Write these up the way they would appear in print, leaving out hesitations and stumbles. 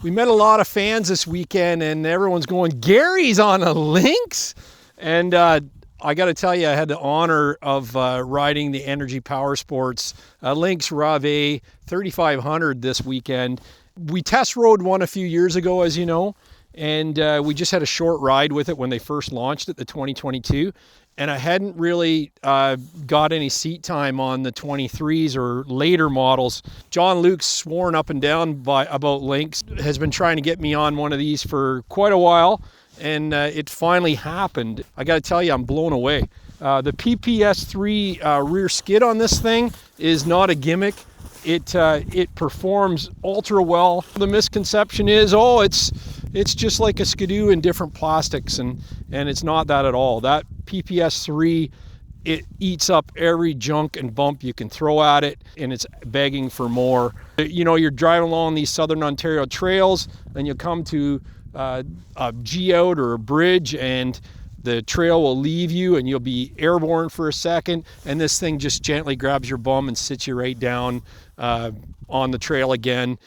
We met a lot of fans this weekend, and everyone's going, Gary's on a LYNX? And I got to tell you, I had the honor of riding the Energy Power Sports LYNX Rave RE 3500 this weekend. We test rode one a few years ago, as you know, and we just had a short ride with it when they first launched it, the 2022. And I hadn't really got any seat time on the 23s or later models. John Luke's sworn up and down about LYNX, has been trying to get me on one of these for quite a while, and it finally happened. I got to tell you, I'm blown away. The PPS3 rear skid on this thing is not a gimmick. It performs ultra well. The misconception is, oh, it's just like a Skidoo in different plastics, and it's not that at all. That PPS3, it eats up every junk and bump you can throw at it, and it's begging for more. You know, you're driving along these Southern Ontario trails, and you come to a G-out or a bridge, and the trail will leave you and you'll be airborne for a second, and this thing just gently grabs your bum and sits you right down on the trail again.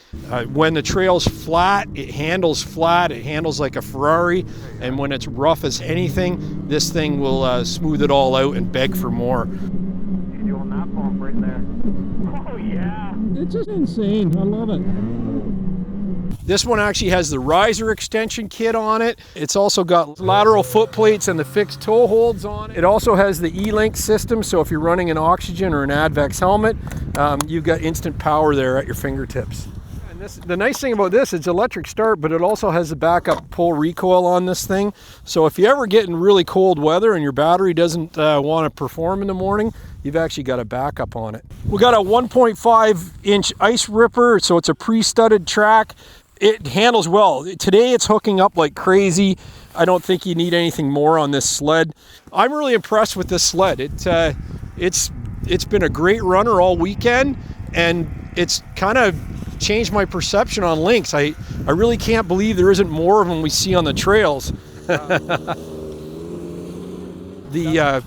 When the trail's flat, it handles like a Ferrari, and when it's rough as anything, this thing will smooth it all out and beg for more. You're doing that bump right there. Oh yeah! It's just insane. I love it. This one actually has the riser extension kit on it. It's also got lateral foot plates and the fixed toe holds on it. It also has the LYNX system, so if you're running an oxygen or an Advex helmet, you've got instant power there at your fingertips. And the nice thing about this, it's electric start, but it also has a backup pull recoil on this thing. So if you ever get in really cold weather and your battery doesn't want to perform in the morning, you've actually got a backup on it. We got a 1.5-inch ice ripper, so it's a pre-studded track. It handles well. Today it's hooking up like crazy. I don't think you need anything more on this sled. I'm really impressed with this sled. It's been a great runner all weekend, and it's kind of changed my perception on LYNX. I really can't believe there isn't more of them we see on the trails. The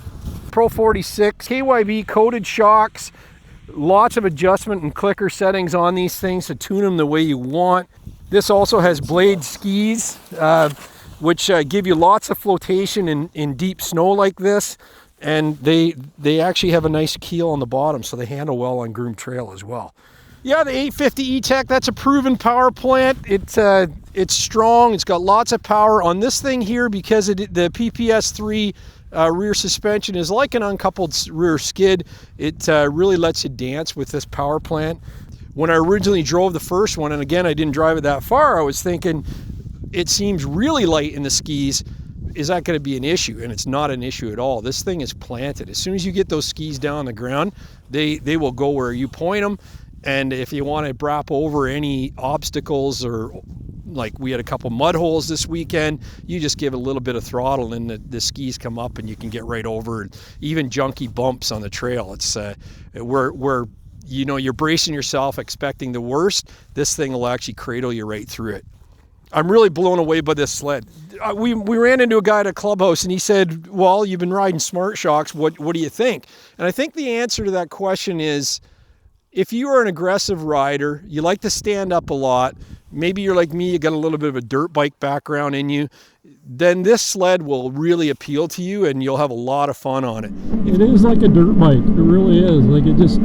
Pro 46 KYB coated shocks, lots of adjustment and clicker settings on these things to tune them the way you want. This also has blade skis, which give you lots of flotation in deep snow like this, and they actually have a nice keel on the bottom, so they handle well on groomed trail as well. Yeah, the 850 etec, that's a proven power plant. It's strong, it's got lots of power on this thing here, because the PPS3 rear suspension is like an uncoupled rear skid. It really lets you dance with this power plant. When I originally drove the first one, and again, I didn't drive it that far, I was thinking, it seems really light in the skis. Is that going to be an issue? And it's not an issue at all. This thing is planted. As soon as you get those skis down on the ground, they will go where you point them. And if you want to brap over any obstacles, or like we had a couple mud holes this weekend, you just give a little bit of throttle and the skis come up and you can get right over it. Even junky bumps on the trail. It's where you know, you're bracing yourself, expecting the worst. This thing will actually cradle you right through it. I'm really blown away by this sled. We ran into a guy at a clubhouse, and he said, well, you've been riding Smart Shocks. What do you think? And I think the answer to that question is, if you are an aggressive rider, you like to stand up a lot, maybe you're like me, you got a little bit of a dirt bike background in you, then this sled will really appeal to you, and you'll have a lot of fun on it. It is like a dirt bike. It really is. Like, it just,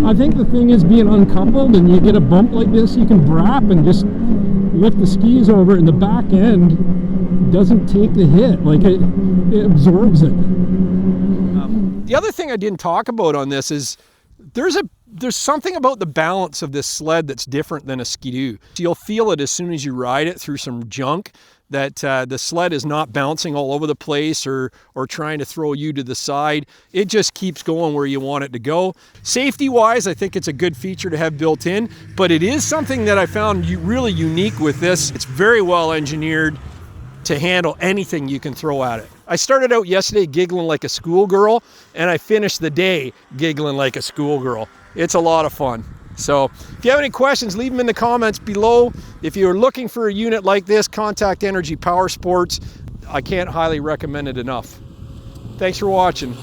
I think the thing is being uncoupled, and you get a bump like this, you can brap and just lift the skis over it, and the back end doesn't take the hit. Like, it absorbs it. The other thing I didn't talk about on this is there's something about the balance of this sled that's different than a Skidoo. You'll feel it as soon as you ride it through some junk, that the sled is not bouncing all over the place or trying to throw you to the side. It just keeps going where you want it to go. Safety-wise, I think it's a good feature to have built in, but it is something that I found really unique with this. It's very well engineered to handle anything you can throw at it. I started out yesterday giggling like a schoolgirl, and I finished the day giggling like a schoolgirl. It's a lot of fun. So if you have any questions, leave them in the comments below. If you're looking for a unit like this, contact Energy Power Sports. I can't highly recommend it enough. Thanks for watching.